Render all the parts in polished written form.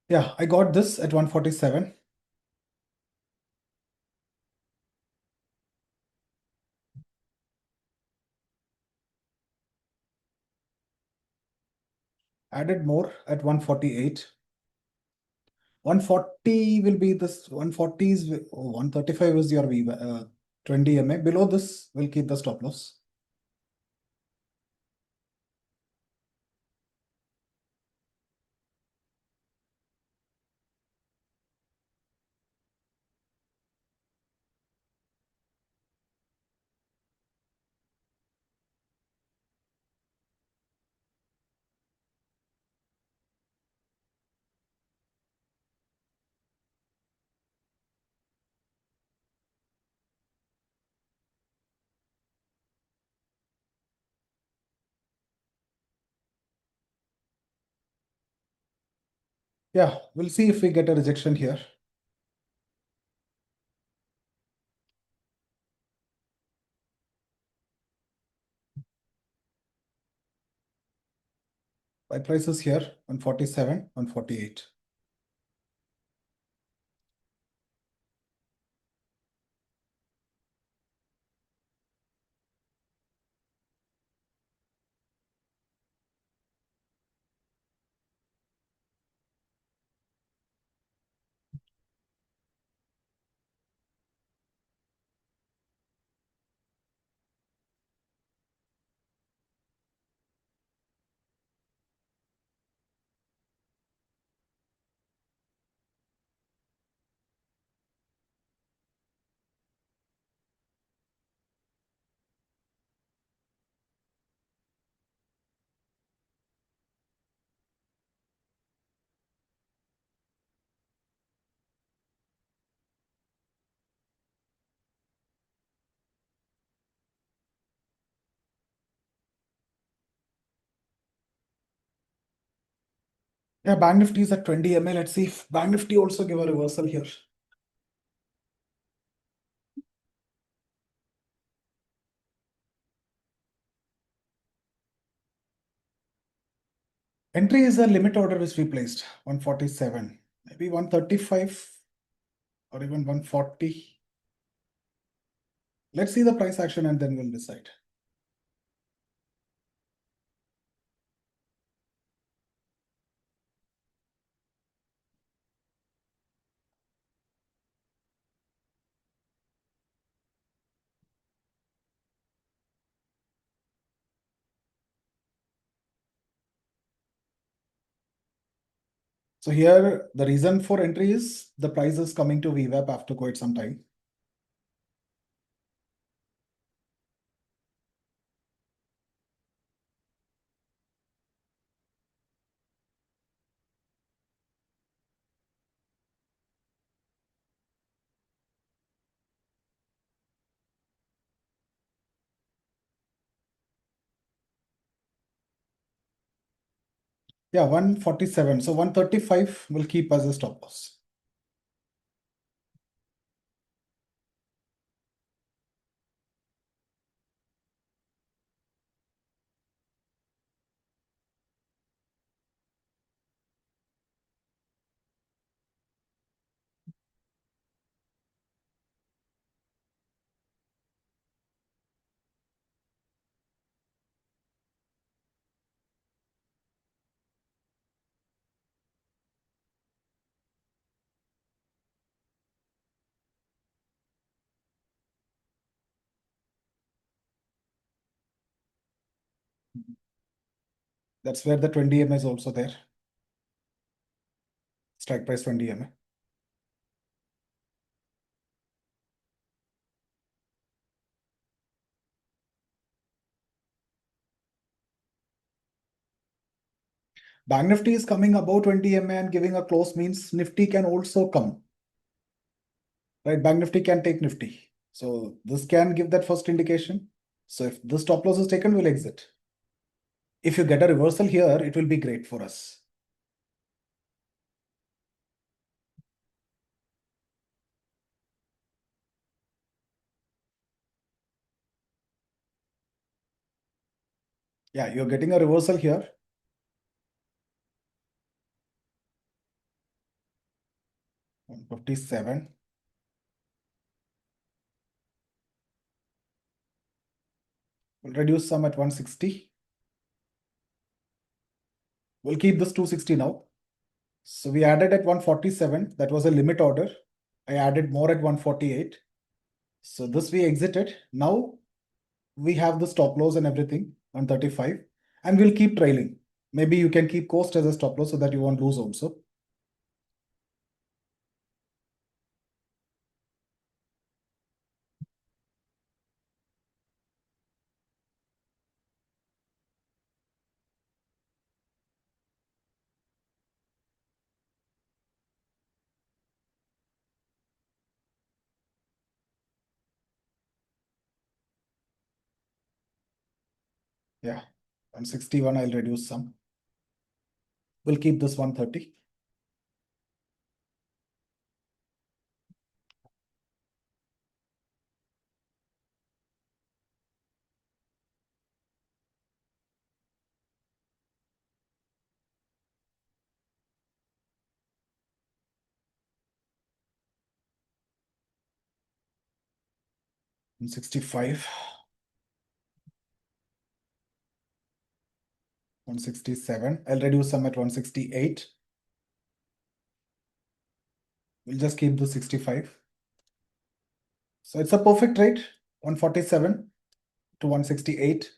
Yeah, I got this at 147. Added more at 148. 140 will be this 140 is 135 is your 20 MA. Below this, we'll keep the stop loss. Yeah, we'll see if we get a rejection here. Buy prices here 147, 148. Yeah, Bank Nifty is at 20 MA. Let's see if Bank Nifty also give a reversal here. Entry is a limit order which we placed 147, maybe 135 or even 140. Let's see the price action and then we'll decide. So here the reason for entry is the price is coming to VWAP after quite some time. Yeah, 147. So 135 will keep as a stop loss. That's where the 20 MA is also there. Strike price 20 MA. Bank Nifty is coming above 20 MA and giving a close means Nifty can also come. Right? Bank Nifty can take Nifty. So this can give that first indication. So if this stop loss is taken, we'll exit. If you get a reversal here, it will be great for us. Yeah, you're getting a reversal here. 147. We'll reduce some at 160. We'll keep this 260 now. So we added at 147. That was a limit order. I added more at 148. So this we exited. Now we have the stop loss and everything on 35, and we'll keep trailing. Maybe you can keep cost as a stop loss so that you won't lose also. Yeah, 161, I'll reduce some. We'll keep this 130. And 65. 167. I'll reduce some at 168. We'll just keep the 65. So it's a perfect trade. 147 to 168.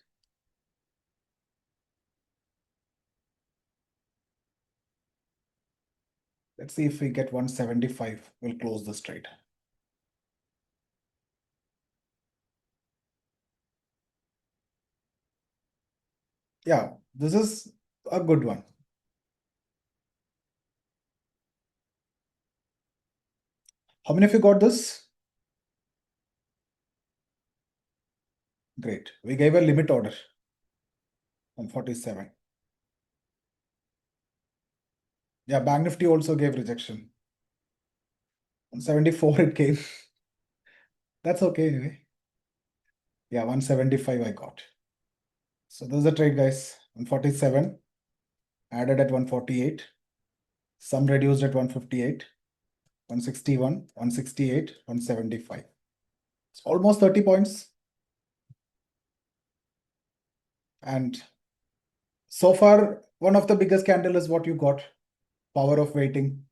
Let's see if we get 175. We'll close this trade. Yeah, this is a good one. How many of you got this? Great. We gave a limit order on 47. Yeah, Bank Nifty also gave rejection. On 74 it came. That's okay anyway. Yeah, 175 I got. So this is a trade, guys. 147 added at 148. Some reduced at 158. 161, 168, 175. It's almost 30 points. And so far, one of the biggest candle is what you got. Power of waiting.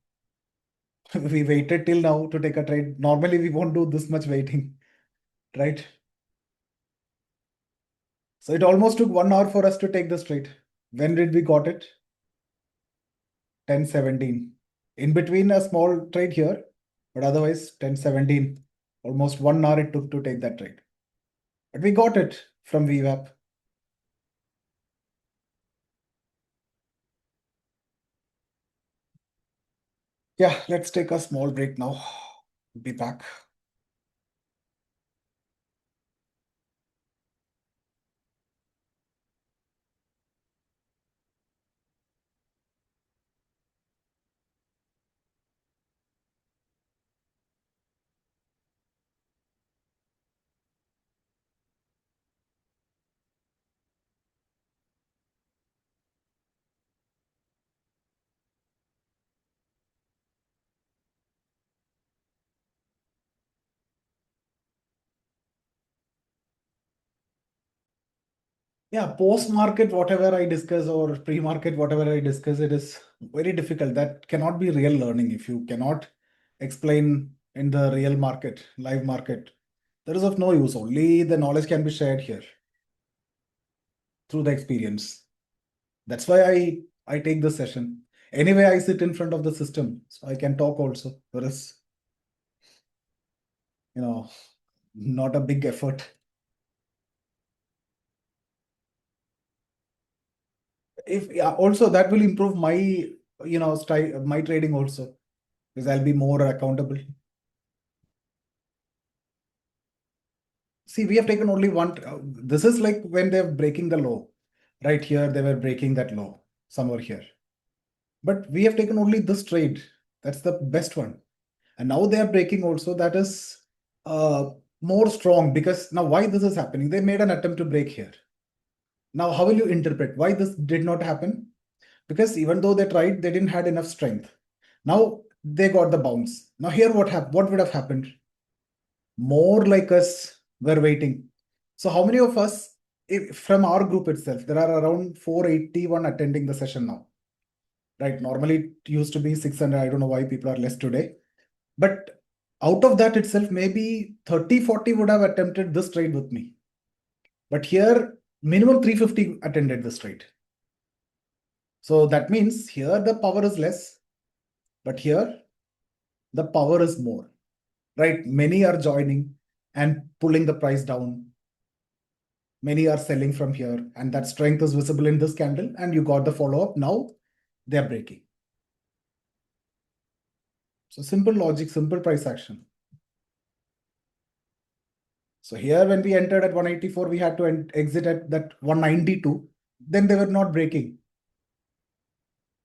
We waited till now to take a trade. Normally, we won't do this much waiting, right? So it almost took 1 hour for us to take this trade. When did we got it? 10:17. In between a small trade here, but otherwise 10:17. Almost 1 hour it took to take that trade. But we got it from VWAP. Yeah, let's take a small break now. Be back. Yeah, post-market, whatever I discuss, or pre-market, whatever I discuss, it is very difficult. That cannot be real learning if you cannot explain in the real market, live market. There is of no use. Only the knowledge can be shared here through the experience. That's why I take the session. Anyway, I sit in front of the system, so I can talk also. There is, not a big effort. If also that will improve my style, my trading also, because I'll be more accountable. See, we have taken only one. This is like when they're breaking the low. Right here, they were breaking that low somewhere here. But we have taken only this trade. That's the best one. And now they are breaking also. That is more strong, because now why this is happening? They made an attempt to break here. Now, how will you interpret why this did not happen? Because even though they tried, they didn't had enough strength. Now, they got the bounce. Now here what would have happened? More like us were waiting. So how many of us, if, from our group itself, there are around 481 attending the session now, right? Normally it used to be 600. I don't know why people are less today. But out of that itself, maybe 30, 40 would have attempted this trade with me. But here, minimum 350 attended this trade. So that means here the power is less, but here the power is more, right? Many are joining and pulling the price down. Many are selling from here, and that strength is visible in this candle, and you got the follow-up. Now they're breaking. So simple logic, simple price action. So here when we entered at 184, we had to exit at that 192. Then they were not breaking.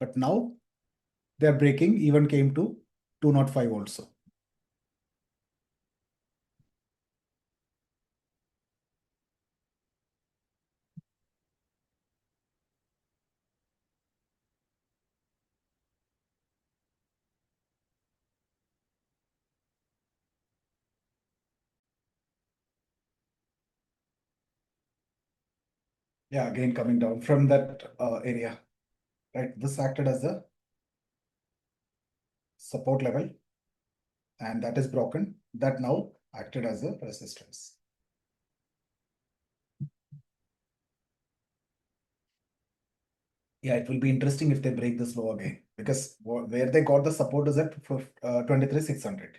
But now they're breaking, even came to 205 also. Yeah, again coming down from that area, right? This acted as a support level, and that is broken. That now acted as a resistance. Yeah, it will be interesting if they break this low again, because where they got the support is at 23,600.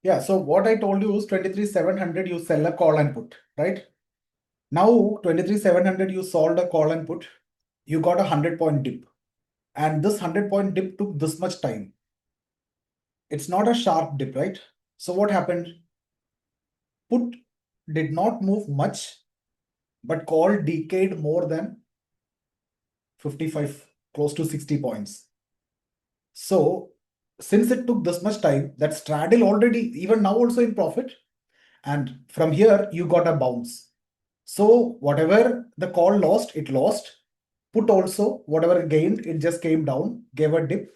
Yeah, so what I told you is 23,700 you sell a call and put, right? Now 23,700 you sold a call and put, you got a 100-point dip. And this 100-point dip took this much time. It's not a sharp dip, right? So what happened? Put did not move much, but call decayed more than 55, close to 60 points. So since it took this much time, that straddle already, even now also in profit. And from here, you got a bounce. So whatever the call lost, it lost. Put also, whatever it gained, it just came down, gave a dip.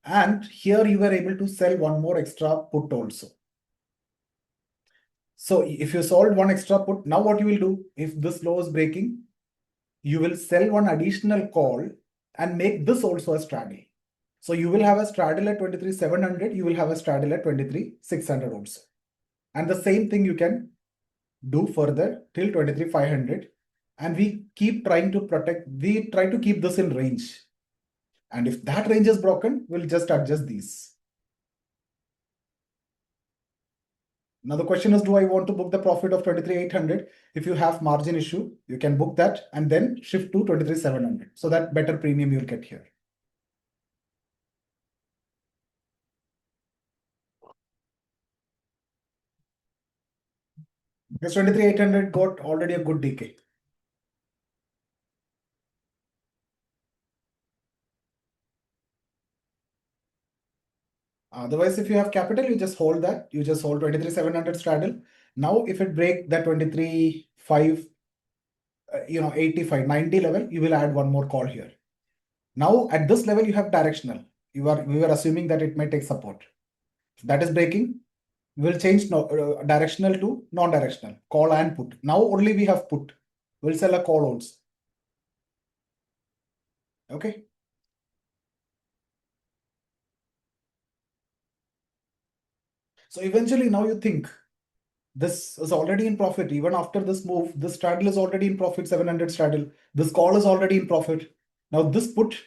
And here you were able to sell one more extra put also. So if you sold one extra put, now what you will do, if this low is breaking, you will sell one additional call and make this also a straddle. So you will have a straddle at 23,700, you will have a straddle at 23,600 also. And the same thing you can do further till 23,500. And we keep trying to protect, we try to keep this in range. And if that range is broken, we'll just adjust these. Now the question is, do I want to book the profit of 23,800? If you have margin issue, you can book that and then shift to 23,700. So that better premium you'll get here. Because 23,800 got already a good decay. Otherwise, if you have capital, you just hold that. You just hold 23,700 straddle. Now, if it break that 23,500, 85, 90 level, you will add one more call here. Now, at this level, you have directional. We were assuming that it may take support. If that is breaking, we will change directional to non-directional, call and put. Now only we have put. We'll sell a call also. Okay. So eventually now you think this is already in profit. Even after this move, this straddle is already in profit, 700 straddle. This call is already in profit. Now this put,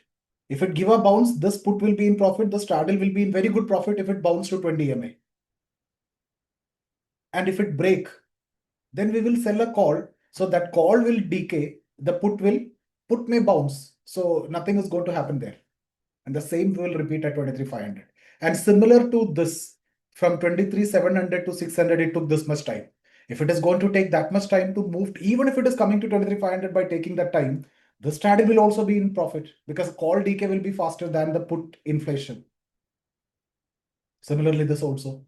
if it give a bounce, this put will be in profit. The straddle will be in very good profit if it bounce to 20 MA. And if it break, then we will sell a call. So that call will decay. The put may bounce. So nothing is going to happen there. And the same will repeat at 23,500. And similar to this, from 23,700 to 600, it took this much time. If it is going to take that much time to move, even if it is coming to 23,500 by taking that time, the strategy will also be in profit because call decay will be faster than the put inflation. Similarly, this also.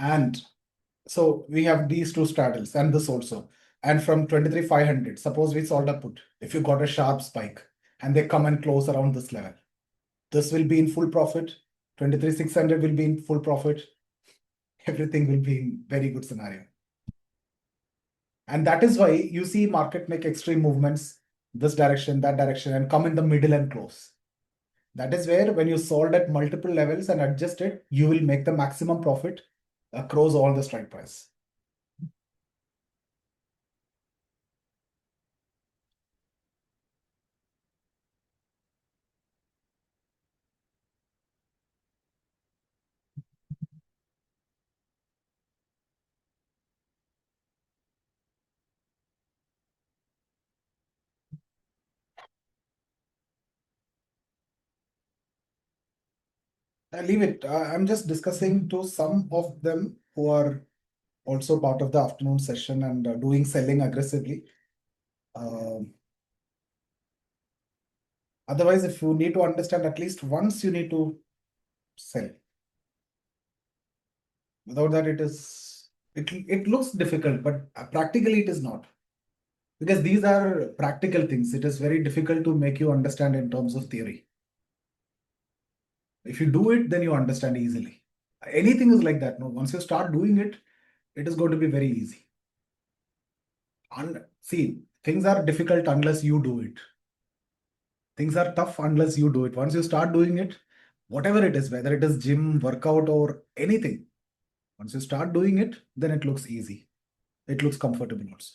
And so we have these two straddles and this also. And from 23,500, suppose we sold a put. If you got a sharp spike and they come and close around this level, this will be in full profit. 23,600 will be in full profit. Everything will be in very good scenario. And that is why you see market make extreme movements, this direction, that direction, and come in the middle and close. That is where when you sold at multiple levels and adjust it, you will make the maximum profit across all the strike price. I leave it. I'm just discussing to some of them who are also part of the afternoon session and doing selling aggressively. Um, Otherwise, if you need to understand at least once, you need to sell. Without that, it looks difficult, but practically it is not. Because these are practical things. It is very difficult to make you understand in terms of theory. If you do it, then you understand easily. Anything is like that. No, once you start doing it, it is going to be very easy. And see, things are difficult unless you do it. Things are tough unless you do it. Once you start doing it, whatever it is, whether it is gym, workout, or anything, once you start doing it, then it looks easy. It looks comfortable also.